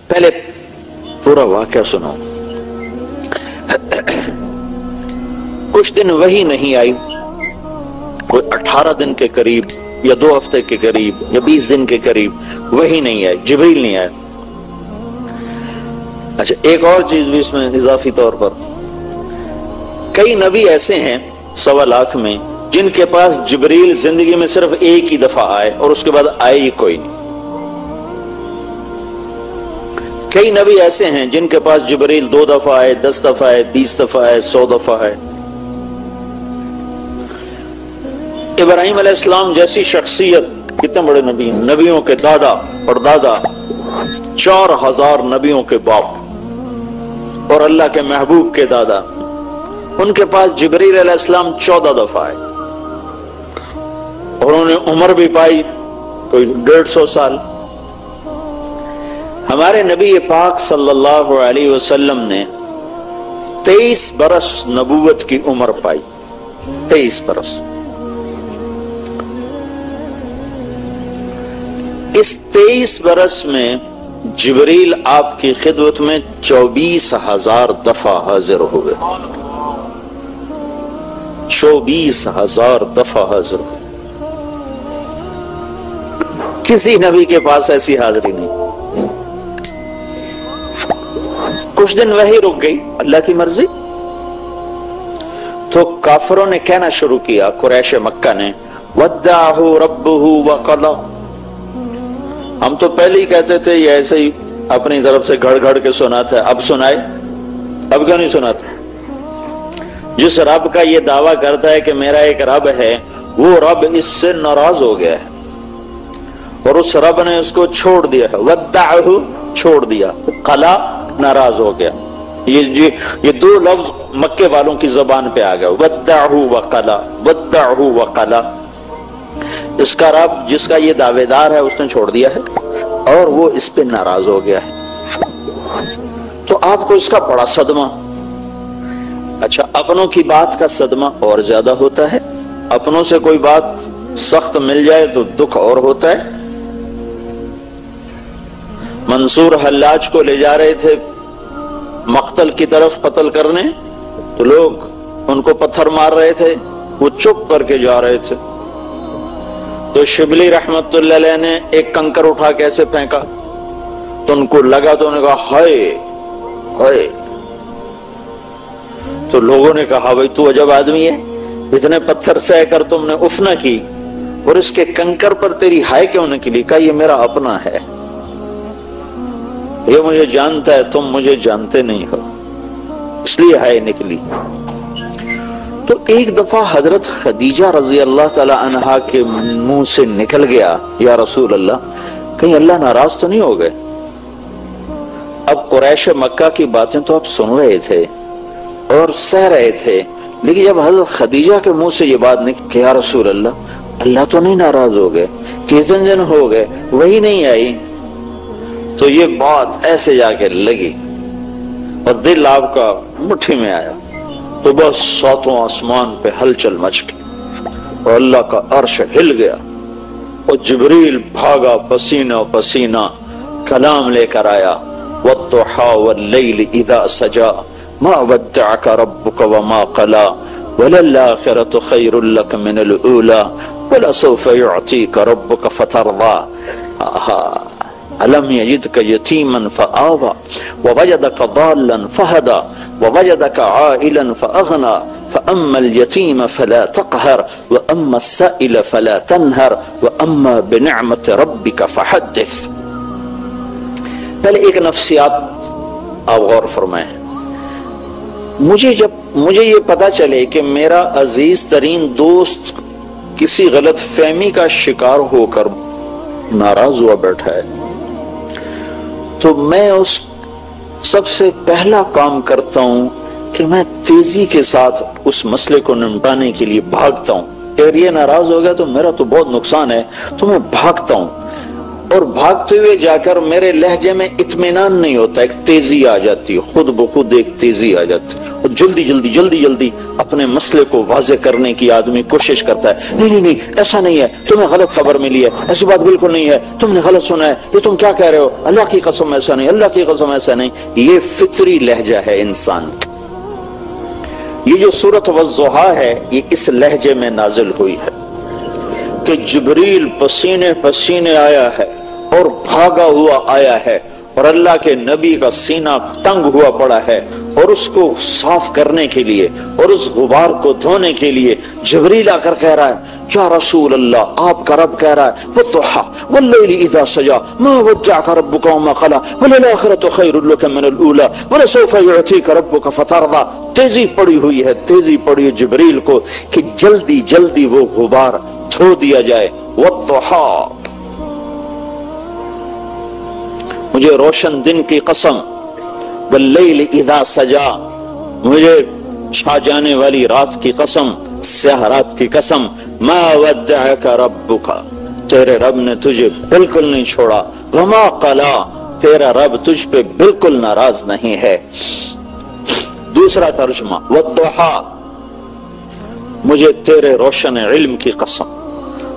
پہلے پورا واقعہ سنو. کچھ دن وہی نہیں آئی، کوئی 18 دن کے قریب یا 2 ہفتے کے قریب یا 20 دن کے قریب وہی نہیں آئی، جبریل نہیں آئے. اچھا ایک اور چیز بھی اس میں اضافی طور پر، کئی نبی ایسے ہیں 1.25 لاکھ میں جن کے پاس جبریل زندگی میں صرف ایک ہی دفعہ آئے اور اس کے بعد آئے ہی کوئی نہیں. کئی نبی ایسے ہیں جن کے پاس جبریل 2 دفعہ آئے، 10 دفعہ آئے، 20 دفعہ آئے، 100 دفعہ آئے. ابراہیم علیہ السلام جیسی شخصیت، کتنے بڑے نبی ہیں، نبیوں کے دادا اور دادا، 4000 نبیوں کے باپ اور اللہ کے محبوب کے دادا، ان کے پاس جبریل علیہ السلام 14 دفعہ آئے اور انہوں نے عمر بھی پائی کوئی 150 سال. ہمارے نبی پاک صلی اللہ علیہ وسلم نے 23 برس نبوت کی عمر پائی. 23 برس. اس 23 برس میں جبریل آپ کی خدمت میں 24,000 دفعہ حاضر ہوئے. 24,000 دفعہ حاضر ہوئے. کسی نبی کے پاس ایسی حاضری نہیں. کچھ دن وہی رک گئی، اللہ کی مرضی. تو کافروں نے کہنا شروع کیا، قریش مکہ نے، ودعہ ربہ وقضى. ہم تو پہلے ہی کہتے تھے یہ ایسے ہی اپنی طرف سے گھڑ گھڑ کے سناتا ہے، اب سنائے. اب کیوں نہیں سناتا؟ جس رب کا یہ دعویٰ کرتا ہے کہ میرا ایک رب ہے، وہ رب اس سے ناراض ہو گیا ہے اور اس رب نے اس کو چھوڑ دیا ہے. ودعہ چھوڑ دیا، قلا ناراض ہو گیا. یہ 2 لفظ مکے والوں کی زبان پہ آ گیا، ودعہ وقلا، ودعہ وقلا. اس کا رب جس کا یہ دعوے دار ہے اس نے چھوڑ دیا ہے اور وہ اس پہ ناراض ہو گیا ہے. تو آپ کو اس کا بڑا صدمہ. اچھا اپنوں کی بات کا صدمہ اور زیادہ ہوتا ہے. اپنوں سے کوئی بات سخت مل جائے تو دکھ اور ہوتا ہے. منصور حلاج کو لے جا رہے تھے مقتل کی طرف قتل کرنے، تو لوگ ان کو پتھر مار رہے تھے، وہ چپ کر کے جا رہے تھے. تو شبلی رحمت اللہ علیہ نے ایک کنکر اٹھا کے ایسے پھینکا تو ان کو لگا، تو انہوں نے کہا ہائے ہائے. تو لوگوں نے کہا بھائی تو عجب آدمی ہے، اتنے پتھر سہ کر تم نے اف نہ کی اور اس کے کنکر پر تیری ہائے کیوں نکلی؟ کہا یہ میرا اپنا ہے، یہ مجھے جانتا ہے، تم مجھے جانتے نہیں ہو، اس لیے ہائے نکلی. تو ایک دفعہ حضرت خدیجہ رضی اللہ تعالی عنہا کے منہ سے نکل گیا، یا رسول اللہ کہیں اللہ ناراض تو نہیں ہو گئے؟ اب قریش مکہ کی باتیں تو آپ سن رہے تھے اور سہ رہے تھے، لیکن جب حضرت خدیجہ کے منہ سے یہ بات نکلی کہ یا رسول اللہ تو نہیں ناراض ہو گئے؟ کتنے دن ہو گئے وہی نہیں آئی؟ تو یہ بات ایسے جا کے لگی اور دل آپ کا مٹھی میں آیا. تو بس 7 آسمان پہ ہلچل مچ گئی اور اللہ کا عرش ہل گیا اور جبریل بھاگا پسینہ پسینہ کلام لے کر آیا، والضحى والليل اذا سجى ما ودعك ربك وما قلى وللآخرة خير لك من الأولى ولسوف يعطيك ربك فترضى. ألم يجدك يتيما فآوى ووجدك ضالا فهدى ووجدك عائلا فأغنى فأما اليتيم فلا تقهر وأما السائل فلا تنهر وأما بنعمة ربك فحدث. پہلے ایک نفسیات آپ غور فرمائیں. مجھے یہ پتا چلے کہ میرا عزیز ترین دوست کسی غلط فہمی کا شکار ہو کر ناراض ہوا بیٹھا ہے، تو میں اس سب سے پہلا کام کرتا ہوں کہ میں تیزی کے ساتھ اس مسئلے کو نمٹانے کے لیے بھاگتا ہوں. اگر یہ ناراض ہو گیا تو میرا تو بہت نقصان ہے، تو میں بھاگتا ہوں اور بھاگتے ہوئے جا کر میرے لہجے میں اطمینان نہیں ہوتا، ایک تیزی آ جاتی ہے، خود بخود ایک تیزی آ جاتی ہے اور جلدی جلدی جلدی جلدی اپنے مسئلے کو واضح کرنے کی آدمی کوشش کرتا ہے، نہیں نہیں نہیں ایسا نہیں ہے، تمہیں غلط خبر ملی ہے، ایسی بات بالکل نہیں ہے، تم نے غلط سنا ہے، یہ تم کیا کہہ رہے ہو، اللہ کی قسم ایسا نہیں، اللہ کی قسم ایسا نہیں۔ یہ فطری لہجہ ہے انسان کا۔ یہ جو سورۃ والضحیٰ ہے یہ اس لہجے میں نازل ہوئی ہے کہ جبریل پسینے پسینے آیا ہے اور بھاگا ہوا آیا ہے، اور اللہ کے نبی کا سینہ تنگ ہوا پڑا ہے، اور اس کو صاف کرنے کے لیے اور اس غبار کو دھونے کے لیے جبریل آ کر کہہ رہا ہے، کیا رسول اللہ، آپ کا رب کہہ رہا ہے والضحیٰ واللیل اذا سجا ما ودعک ربک وما قلی وللآخرۃ خیر لک من الاولی ولسوف یعطیک ربک فترضی۔ تیزی پڑی ہوئی ہے، تیزی پڑی ہے جبریل کو کہ جلدی جلدی وہ غبار دھو دیا جائے۔ والضحیٰ، مجھے روشن دن کی قسم، واللیل اذا سجا، مجھے چھا جانے والی رات کی قسم، سیاہ رات کی قسم، ما ودعک ربک، تیرے رب نے تجھے بالکل نہیں چھوڑا، وما قلی، تیرا رب تجھ پہ بالکل ناراض نہیں ہے۔ دوسرا ترجمہ، والضحیٰ، مجھے تیرے روشن علم کی قسم،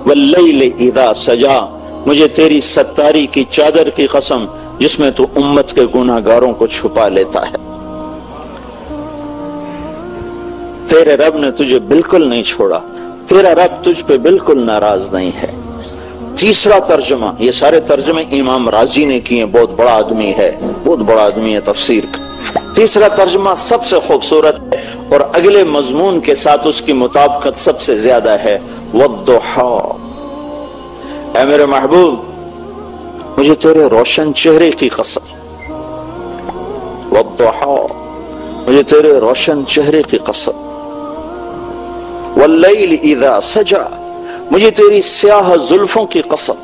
واللیل اذا سجا، مجھے تیری ستاری کی چادر کی قسم جس میں تو امت کے گناہ گاروں کو چھپا لیتا ہے، تیرے رب نے تجھے بالکل نہیں چھوڑا، تیرا رب تجھ پہ بالکل ناراض نہیں ہے۔ تیسرا ترجمہ، یہ سارے ترجمے امام رازی نے کیے، بہت بڑا آدمی ہے، بہت بڑا آدمی ہے تفسیر کا۔ تیسرا ترجمہ سب سے خوبصورت ہے اور اگلے مضمون کے ساتھ اس کی مطابقت سب سے زیادہ ہے، والضحیٰ، اے میرے محبوب مجھے تیرے روشن چہرے کی قسم، والضحیٰ، مجھے تیرے روشن چہرے کی قسم، واللیل اذا سجا، مجھے تیری سیاہ زلفوں کی قسم،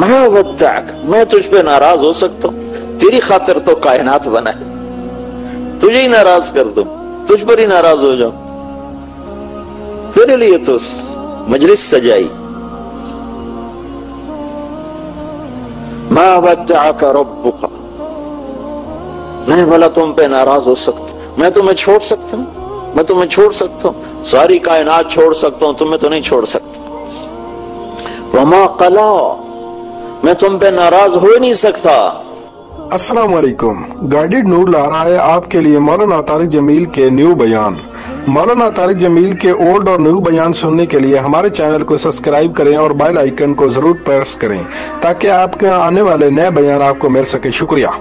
ما ودعک، میں تجھ پہ ناراض ہو سکتا ہوں، تیری خاطر تو کائنات بنا ہے، تجھے ہی ناراض کر دوں، تجھ پر ہی ناراض ہو جاؤں، تیرے لیے تو مجلس سجائی۔ ما ودعک ربک، نہیں بھلا تم پہ ناراض ہو سکتا، میں تمہیں چھوڑ سکتا ہوں، میں تمہیں چھوڑ سکتا ہوں، ساری کائنات چھوڑ سکتا ہوں، تمہیں تو نہیں چھوڑ سکتا۔ وما قلی، میں تم پہ ناراض ہو نہیں سکتا۔ السلام علیکم، گائیڈڈ نور لا رہا ہے آپ کے لیے مولانا طارق جمیل کے نیو بیان۔ مولانا طارق جمیل کے اولڈ اور نیو بیان سننے کے لیے ہمارے چینل کو سبسکرائب کریں اور بیل آئیکن کو ضرور پریس کریں تاکہ آپ کے آنے والے نئے بیان آپ کو مل سکے۔ شکریہ۔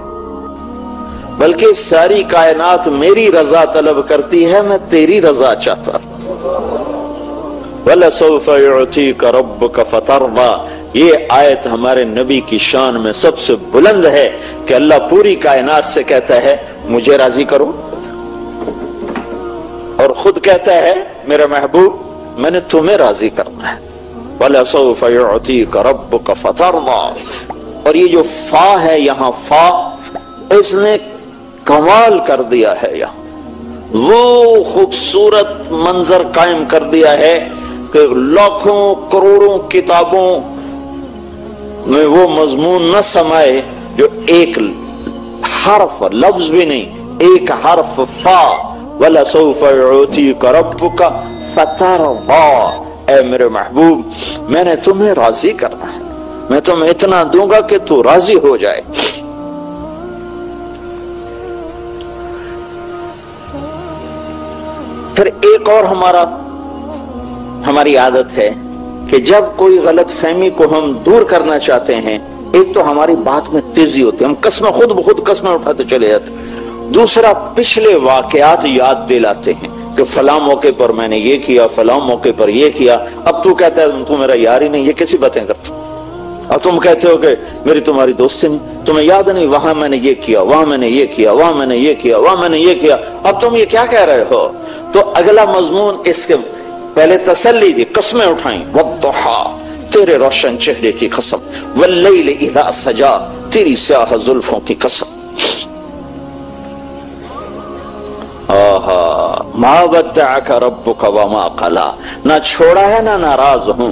بلکہ ساری کائنات میری رضا طلب کرتی ہے، میں تیری رضا چاہتا۔ وَلَسَوْفَ يُعْتِيكَ رَبُّكَ فَتَرْضَى، یہ آیت ہمارے نبی کی شان میں سب سے بلند ہے کہ اللہ پوری کائنات سے کہتا ہے مجھے راضی کرو، اور خود کہتا ہے میرا محبوب میں نے تمہیں راضی کرنا ہے۔ وَلَسَوْفَ يُعْتِيكَ رَبُّكَ فَتَرْضَى، اور یہ جو فا ہے یہاں، فا اس نے کمال کر دیا ہے، یہاں وہ خوبصورت منظر قائم کر دیا ہے کہ لاکھوں کروڑوں کتابوں میں وہ مضمون نہ سمائے جو ایک حرف، لفظ بھی نہیں، ایک حرف فا، وَلَسَوْفَ يُعْتِيكَ رَبُّكَ فَتَرْضَى، اے میرے محبوب میں نے تمہیں راضی کرنا ہے، میں تمہیں اتنا دوں گا کہ تو راضی ہو جائے۔ پھر ایک اور ہماری عادت ہے کہ جب کوئی غلط فہمی کو ہم دور کرنا چاہتے ہیں، ایک تو ہماری بات میں تیزی ہوتی ہے، ہم قسمیں خود بخود قسمیں اٹھاتے چلے جاتے، دوسرا پچھلے واقعات یاد دلاتے ہیں کہ فلاں موقع پر میں نے یہ کیا، فلاں موقع پر یہ کیا، اب تو کہتا ہے تو میرا یار ہی نہیں، یہ کیسی باتیں کرتا، اب تم کہتے ہو کہ میری تمہاری دوستی نہیں، تمہیں یاد نہیں وہاں میں نے یہ کیا، وہاں میں نے یہ کیا، وہاں میں نے یہ کیا، وہاں میں نے یہ کیا، اب تم یہ کیا کہہ رہے ہو؟ تو اگلا مضمون اس کے پہلے تسلی دی، قسمیں اٹھائیں، والضحیٰ، تیرے روشن چہرے کی قسم، واللیل اذا سجا، تیری سیاہ زلفوں کی قسم، ما ودعک ربک وما قلی، نہ چھوڑا ہے نہ ناراض ہوں،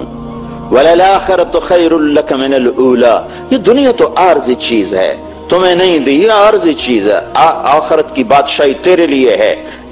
وَلَلْآخِرَةُ خَيْرٌ لَكَ مِنَ الْأُولَى، یہ دنیا تو عارضی چیز ہے، تمہیں نہیں دی، یہ عارضی چیز ہے، آخرت کی بادشاہی تیرے لیے ہے،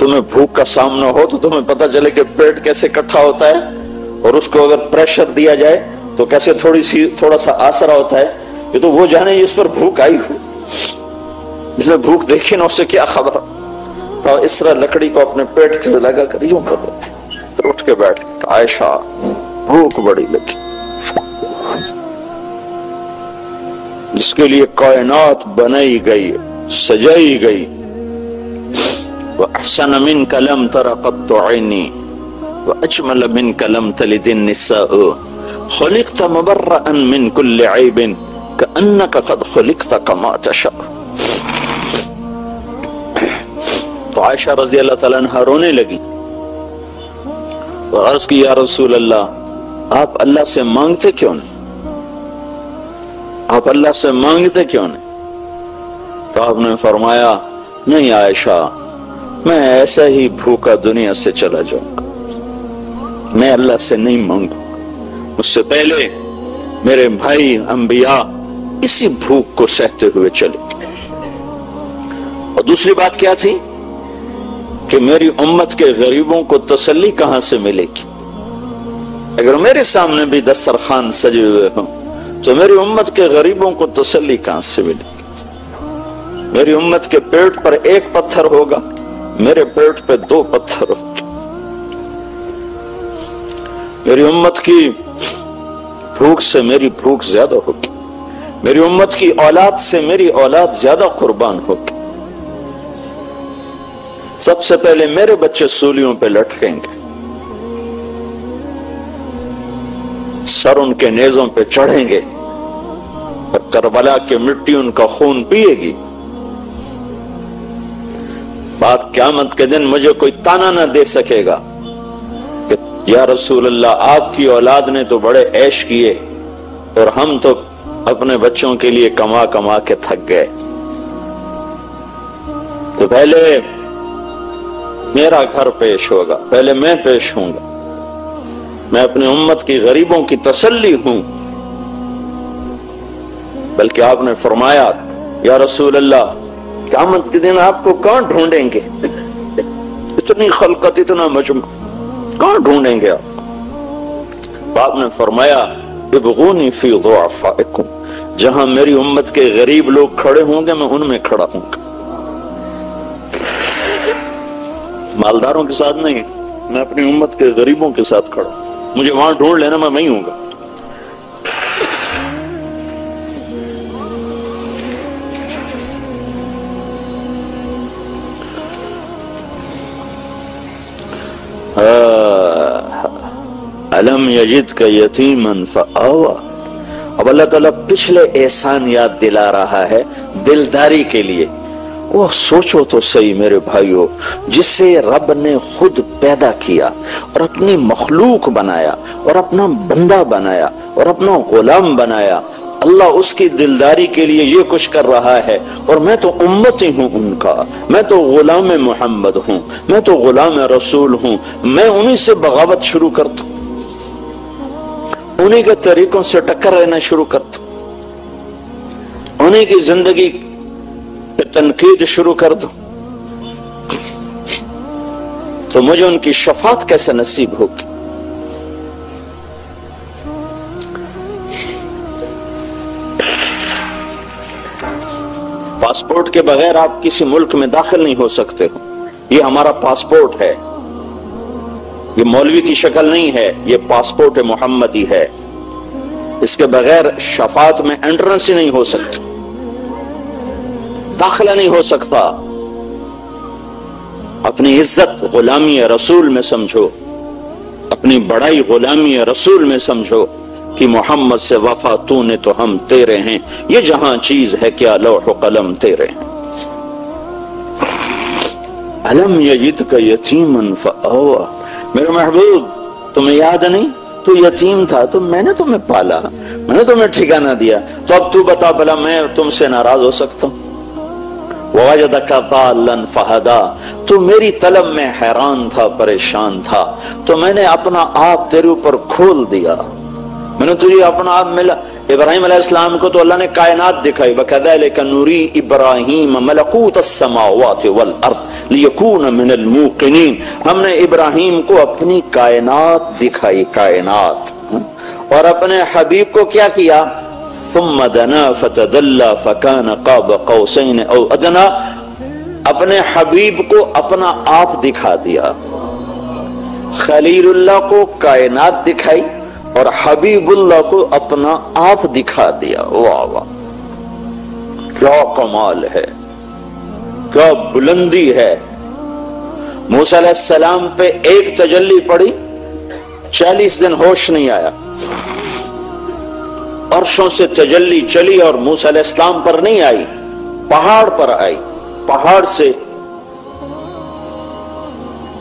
تمہیں بھوک کا سامنا ہو تو تمہیں پتہ چلے کہ پیٹ کیسے اکٹھا ہوتا ہے اور اس کو اگر پریشر دیا جائے تو کیسے تھوڑا سا آسرا ہوتا ہے. یہ تو وہ جانے جس پر بھوک آئی ہو، جس نے بھوک دیکھی نا اسے کیا خبر. تو اس طرح لکڑی کو اپنے پیٹ سے لگا کر یوں کر رہے تھے. پھر اٹھ کے بیٹھ گئے. عائشہ بھوک بڑی لگی، جس کے لیے کائنات بنائی گئی، سجائی گئی. وَأَحْسَنَ مِنْكَ لَمْ تَرَ قَطُّ عَيْنِي وَأَجْمَلَ مِنْكَ لَمْ تَلِدِ النِّسَاءُ خُلِقْتَ مُبَرَّأً مِنْ كُلِّ عَيْبٍ كَأَنَّكَ قَدْ خُلِقْتَ كَمَا تَشَاءُ. تو عائشہ رضی اللہ تعالیٰ عنہ رونے لگی اور عرض کی یا رسول اللہ آپ اللہ سے مانگتے کیوں نہیں؟ آپ اللہ سے مانگتے کیوں نہیں؟ تو آپ نے فرمایا نہیں عائشہ، میں ایسا ہی بھوکا دنیا سے چلا جاؤں گا، میں اللہ سے نہیں مانگوں. مجھ سے پہلے میرے بھائی انبیاء اسی بھوک کو سہتے ہوئے چلے. اور دوسری بات کیا تھی کہ میری امت کے غریبوں کو تسلی کہاں سے ملے گی؟ اگر میرے سامنے بھی دسترخوان سجے ہوئے ہوں تو میری امت کے غریبوں کو تسلی کہاں سے ملے گی؟ میری امت کے پیٹ پر ایک پتھر ہوگا، میرے پیٹ پہ 2 پتھر ہوگا. میری امت کی بھوک سے میری بھوک زیادہ ہوگی، میری امت کی اولاد سے میری اولاد زیادہ قربان ہوگی. سب سے پہلے میرے بچے سولیوں پہ لٹکیں گے، سر ان کے نیزوں پہ چڑھیں گے اور کربلا کی مٹی ان کا خون پیے گی. بات قیامت کے دن مجھے کوئی تانا نہ دے سکے گا کہ یا رسول اللہ آپ کی اولاد نے تو بڑے عیش کیے اور ہم تو اپنے بچوں کے لیے کما کما کے تھک گئے. تو پہلے میرا گھر پیش ہوگا، پہلے میں پیش ہوں گا. میں اپنی امت کی غریبوں کی تسلی ہوں. بلکہ آپ نے فرمایا یا رسول اللہ قیامت کے دن آپ کو کہاں ڈھونڈیں گے؟ اتنی خلقت، اتنا مجمع، کہاں ڈھونڈیں گے آپ؟ آپ نے فرمایا ابغونی فی ضعفائکم، جہاں میری امت کے غریب لوگ کھڑے ہوں گے میں ان میں کھڑا ہوں گا. مالداروں کے ساتھ نہیں، میں اپنی امت کے غریبوں کے ساتھ کھڑا ہوں. مجھے وہاں ڈھونڈ لینا، میں وہیں ہوں گا. الم یجدک یتیما فآوی. اب اللہ تعالیٰ پچھلے احسان یاد دلا رہا ہے دلداری کے لیے. وہ سوچو تو صحیح میرے بھائیو، جس سے رب نے خود پیدا کیا اور اپنی مخلوق بنایا اور اپنا بندہ بنایا اور اپنا غلام بنایا، اللہ اس کی دلداری کے لیے یہ کچھ کر رہا ہے. اور میں تو امتی ہوں ان کا، میں تو غلام محمد ہوں، میں تو غلام رسول ہوں. میں انہی سے بغاوت شروع کرتا ہوں، انہی کے طریقوں سے ٹکر رہنا شروع کرتا ہوں، انہی کی زندگی پہ تنقید شروع کر دوں تو مجھے ان کی شفاعت کیسے نصیب ہوگی؟ پاسپورٹ کے بغیر آپ کسی ملک میں داخل نہیں ہو سکتے ہو. یہ ہمارا پاسپورٹ ہے، یہ مولوی کی شکل نہیں ہے، یہ پاسپورٹ محمدی ہے. اس کے بغیر شفاعت میں انٹرنس ہی نہیں ہو سکتی، داخلہ نہیں ہو سکتا. اپنی عزت غلامی رسول میں سمجھو، اپنی بڑائی غلامی رسول میں سمجھو کہ محمد سے وفا تو نے تو ہم تیرے ہیں. یہ جہاں چیز ہے کیا لوح و قلم تیرے ہیں. الم یجدک یتیما فآوی. میرے محبوب تمہیں یاد نہیں تو یتیم تھا تو میں نے تمہیں پالا، میں نے تمہیں ٹھکانہ دیا. تو اب تو بتا بھلا میں تم سے ناراض ہو سکتا ہوں؟ وَوَجَدَكَ ضَالًّا فَهَدَىٰ. تو میری طلب میں حیران تھا، پریشان تھا، تو میں نے اپنا آپ تیرے اوپر کھول دیا. میں نے تجھے اپنا آپ ملا. ابراہیم علیہ السلام کو تو اللہ نے کائنات دکھائی، وَكَذَلِكَ نُرِي إِبْرَاهِيمَ مَلَكُوتَ السَّمَاوَاتِ وَالْأَرْضِ لِيَكُونَ مِنَ الْمُوقِنِينَ، ہم نے ابراہیم کو اپنی کائنات دکھائی، کائنات، اور اپنے حبیب کو کیا کیا؟ ثُمَّ دَنَا فَتَدَلَّى فَكَانَ قَابَ قَوْسَيْنِ أَوْ أَدْنَى، اپنے حبیب کو اپنا آپ دکھا دیا، خلیل اللہ کو کائنات دکھائی اور حبیب اللہ کو اپنا آپ دکھا دیا۔ واہ واہ، کیا کمال ہے، کیا بلندی ہے۔ موسیٰ علیہ السلام پہ ایک تجلی پڑی، 40 دن ہوش نہیں آیا، عرشوں سے تجلی چلی اور موسیٰ علیہ السلام پر نہیں آئی، پہاڑ پر آئی، پہاڑ سے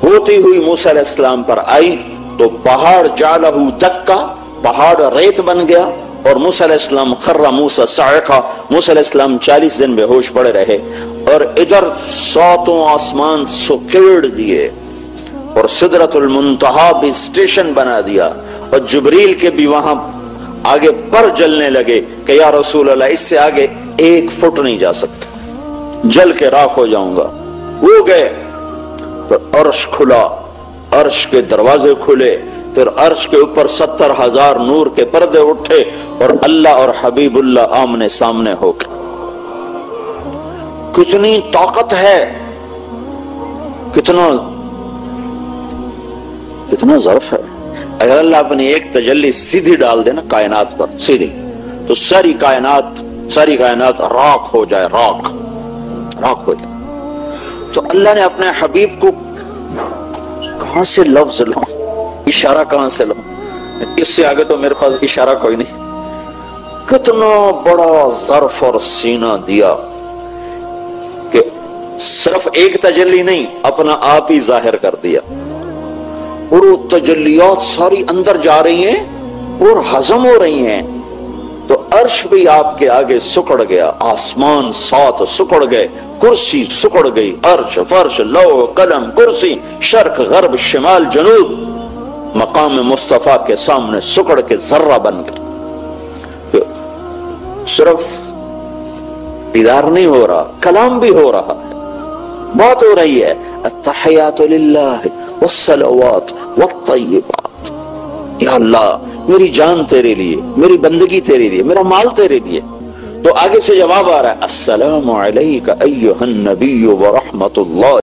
ہوتی ہوئی موسیٰ علیہ السلام پر آئی تو پہاڑ جعلہ دکا، پہاڑ ریت بن گیا، اور موسیٰ علیہ السلام خر موسیٰ صاعقہ، موسیٰ علیہ السلام 40 دن بے ہوش پڑے رہے، اور ادھر 7 آسمان سکیڑ دیے اور سدرۃ المنتہا بھی اسٹیشن بنا دیا، اور جبریل کے بھی وہاں آگے پر جلنے لگے کہ یا رسول اللہ اس سے آگے 1 فٹ نہیں جا سکتا، جل کے راکھ ہو جاؤں گا۔ وہ گئے، پھر عرش کھلا، عرش کے دروازے کھلے، پھر عرش کے اوپر 70,000 نور کے پردے اٹھے، اور اللہ اور حبیب اللہ آمنے سامنے ہو گئے۔ کتنی طاقت ہے، کتنا ظرف ہے۔ اگر اللہ اپنی ایک تجلی سیدھی ڈال دے نا کائنات پر، سیدھی، تو ساری کائنات راکھ ہو جائے، راکھ ہو جائے۔ تو اللہ نے اپنے حبیب کو کہاں سے لفظ لوں، اشارہ کہاں سے لوں، اس سے آگے تو میرے پاس اشارہ کوئی نہیں۔ کتنا بڑا ظرف اور سینہ دیا کہ صرف ایک تجلی نہیں، اپنا آپ ہی ظاہر کر دیا، اور وہ تجلیات ساری اندر جا رہی ہیں اور ہضم ہو رہی ہیں۔ تو عرش بھی آپ کے آگے سکڑ گیا، آسمان 7 سکڑ گئے، کرسی سکڑ گئی، عرش، فرش، لوح، قلم، کرسی، شرق، غرب، شمال، جنوب، مقام مصطفیٰ کے سامنے سکڑ کے ذرہ بن گئے۔ صرف دیدار نہیں ہو رہا، کلام بھی ہو رہا ہے، بات ہو رہی ہے، التحیات للہ والصلوات والطیبات، یا اللہ میری جان تیرے لیے، میری بندگی تیرے لیے، میرا مال تیرے لیے۔ تو آگے سے جواب آ رہا ہے، السلام علیک ایھا النبی ورحمۃ اللہ